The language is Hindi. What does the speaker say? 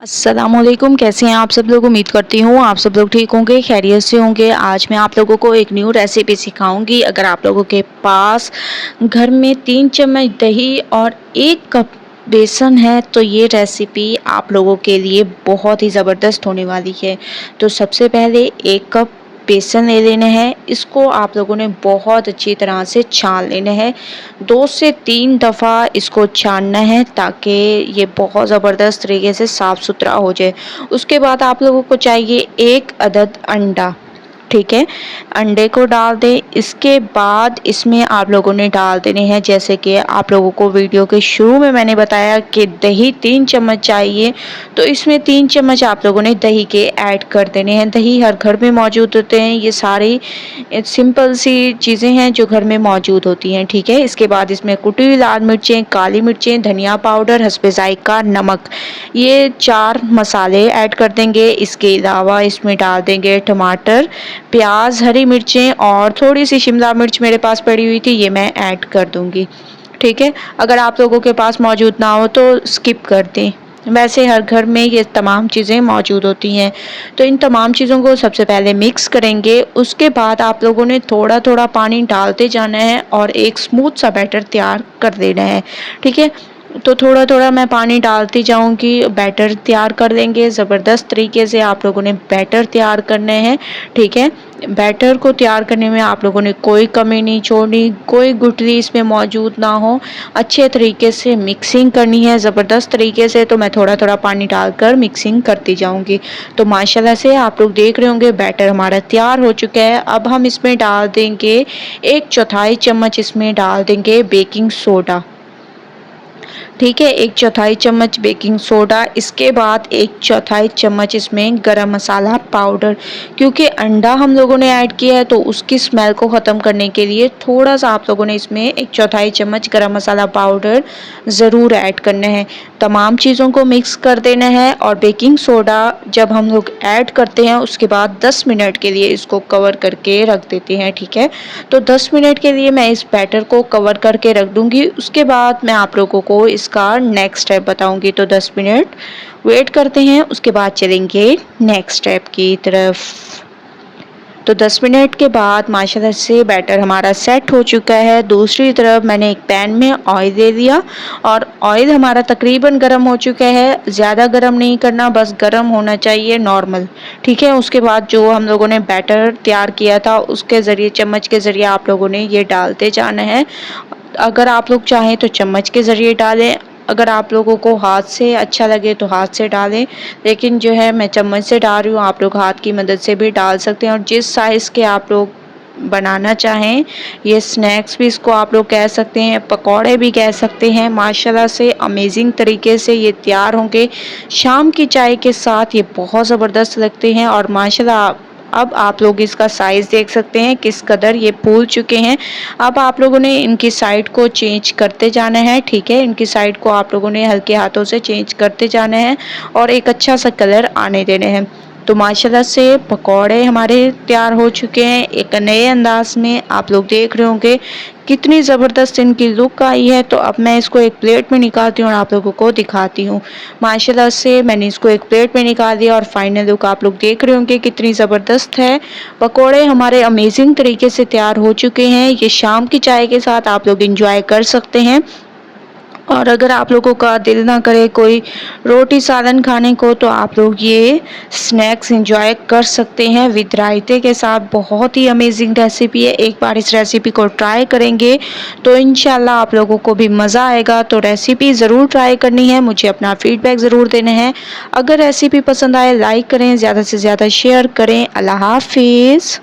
अस्सलामुअलैकुम, कैसे हैं आप सब लोग। उम्मीद करती हूँ आप सब लोग ठीक होंगे, खैरियत से होंगे। आज मैं आप लोगों को एक न्यू रेसिपी सिखाऊंगी। अगर आप लोगों के पास घर में 3 चम्मच दही और 1 कप बेसन है तो ये रेसिपी आप लोगों के लिए बहुत ही ज़बरदस्त होने वाली है। तो सबसे पहले 1 कप बेसन ले लेना है। इसको आप लोगों ने बहुत अच्छी तरह से छान लेना है। 2 से 3 दफ़ा इसको छानना है ताकि ये बहुत ज़बरदस्त तरीके से साफ़ सुथरा हो जाए। उसके बाद आप लोगों को चाहिए 1 अदद अंडा, ठीक है। अंडे को डाल दें। इसके बाद इसमें आप लोगों ने डाल देने हैं, जैसे कि आप लोगों को वीडियो के शुरू में मैंने बताया कि दही 3 चम्मच चाहिए, तो इसमें 3 चम्मच आप लोगों ने दही के ऐड कर देने हैं। दही हर घर में मौजूद होते हैं। ये सारी सिंपल सी चीज़ें हैं जो घर में मौजूद होती हैं, ठीक है। इसके बाद इसमें कुटी हुई लाल मिर्चें, काली मिर्चें, धनिया पाउडर, हस्बे ज़ायक़ा नमक, ये 4 मसाले ऐड कर देंगे। इसके अलावा इसमें डाल देंगे टमाटर, प्याज, हरी मिर्चें और थोड़ी सी शिमला मिर्च मेरे पास पड़ी हुई थी, ये मैं ऐड कर दूंगी, ठीक है। अगर आप लोगों के पास मौजूद ना हो तो स्किप कर दें, वैसे हर घर में ये तमाम चीज़ें मौजूद होती हैं। तो इन तमाम चीज़ों को सबसे पहले मिक्स करेंगे। उसके बाद आप लोगों ने थोड़ा थोड़ा पानी डालते जाना है और एक स्मूथ सा बैटर तैयार कर देना है, ठीक है। तो थोड़ा थोड़ा मैं पानी डालती जाऊंगी, बैटर तैयार कर लेंगे। ज़बरदस्त तरीके से आप लोगों ने बैटर तैयार करने हैं, ठीक है। बैटर को तैयार करने में आप लोगों ने कोई कमी नहीं छोड़नी, कोई गुठली इसमें मौजूद ना हो। अच्छे तरीके से मिक्सिंग करनी है ज़बरदस्त तरीके से। तो मैं थोड़ा थोड़ा पानी डालकर मिक्सिंग करती जाऊंगी। तो माशाल्लाह से आप लोग देख रहे होंगे बैटर हमारा तैयार हो चुका है। अब हम इसमें डाल देंगे 1/4 चम्मच, इसमें डाल देंगे बेकिंग सोडा, ठीक है। 1/4 चम्मच बेकिंग सोडा। इसके बाद 1/4 चम्मच इसमें गरम मसाला पाउडर, क्योंकि अंडा हम लोगों ने ऐड किया है तो उसकी स्मेल को ख़त्म करने के लिए थोड़ा सा आप लोगों ने इसमें 1/4 चम्मच गरम मसाला पाउडर ज़रूर ऐड करना है। तमाम चीज़ों को मिक्स कर देना है। और बेकिंग सोडा जब हम लोग ऐड करते हैं उसके बाद 10 मिनट के लिए इसको कवर करके रख देते हैं, ठीक है। तो 10 मिनट के लिए मैं इस बैटर को कवर करके रख दूंगी। उसके बाद मैं आप लोगों को इसका नेक्स्ट स्टेप बताऊंगी। तो 10 मिनट वेट करते हैं, उसके बाद चलेंगे नेक्स्ट स्टेप की तरफ। तो 10 मिनट के बाद माशाल्लाह से बैटर हमारा सेट हो चुका है। दूसरी तरफ मैंने एक पैन में ऑयल ले लिया और ऑयल हमारा तकरीबन गर्म हो चुका है। ज़्यादा गर्म नहीं करना, बस गर्म होना चाहिए नॉर्मल, ठीक है। उसके बाद जो हम लोगों ने बैटर तैयार किया था उसके ज़रिए, चम्मच के ज़रिए आप लोगों ने ये डालते जाना है। अगर आप लोग चाहें तो चम्मच के ज़रिए डालें, अगर आप लोगों को हाथ से अच्छा लगे तो हाथ से डालें, लेकिन जो है मैं चम्मच से डाल रही हूँ। आप लोग हाथ की मदद से भी डाल सकते हैं और जिस साइज़ के आप लोग बनाना चाहें, ये स्नैक्स भी इसको आप लोग कह सकते हैं, पकौड़े भी कह सकते हैं। माशाल्लाह से अमेजिंग तरीके से ये तैयार होंगे। शाम की चाय के साथ ये बहुत ज़बरदस्त लगते हैं। और माशाल्लाह अब आप लोग इसका साइज़ देख सकते हैं किस कदर ये फूल चुके हैं। अब आप लोगों ने इनकी साइड को चेंज करते जाना है, ठीक है। इनकी साइड को आप लोगों ने हल्के हाथों से चेंज करते जाना है और एक अच्छा सा कलर आने देने हैं। तो माशाल्लाह से पकौड़े हमारे तैयार हो चुके हैं एक नए अंदाज में। आप लोग देख रहे होंगे कितनी ज़बरदस्त इनकी लुक आई है। तो अब मैं इसको एक प्लेट में निकालती हूँ और आप लोगों को दिखाती हूँ। माशाल्लाह से मैंने इसको एक प्लेट में निकाल दिया और फाइनल लुक आप लोग देख रहे होंगे कितनी ज़बरदस्त है। पकौड़े हमारे अमेजिंग तरीके से तैयार हो चुके हैं। ये शाम की चाय के साथ आप लोग इंजॉय कर सकते हैं। और अगर आप लोगों का दिल ना करे कोई रोटी सालन खाने को तो आप लोग ये स्नैक्स एंजॉय कर सकते हैं विद रायते के साथ। बहुत ही अमेजिंग रेसिपी है। एक बार इस रेसिपी को ट्राई करेंगे तो इंशाल्लाह आप लोगों को भी मज़ा आएगा। तो रेसिपी ज़रूर ट्राई करनी है, मुझे अपना फीडबैक ज़रूर देना है। अगर रेसिपी पसंद आए लाइक करें, ज़्यादा से ज़्यादा शेयर करें। अल्लाह हाफिज़।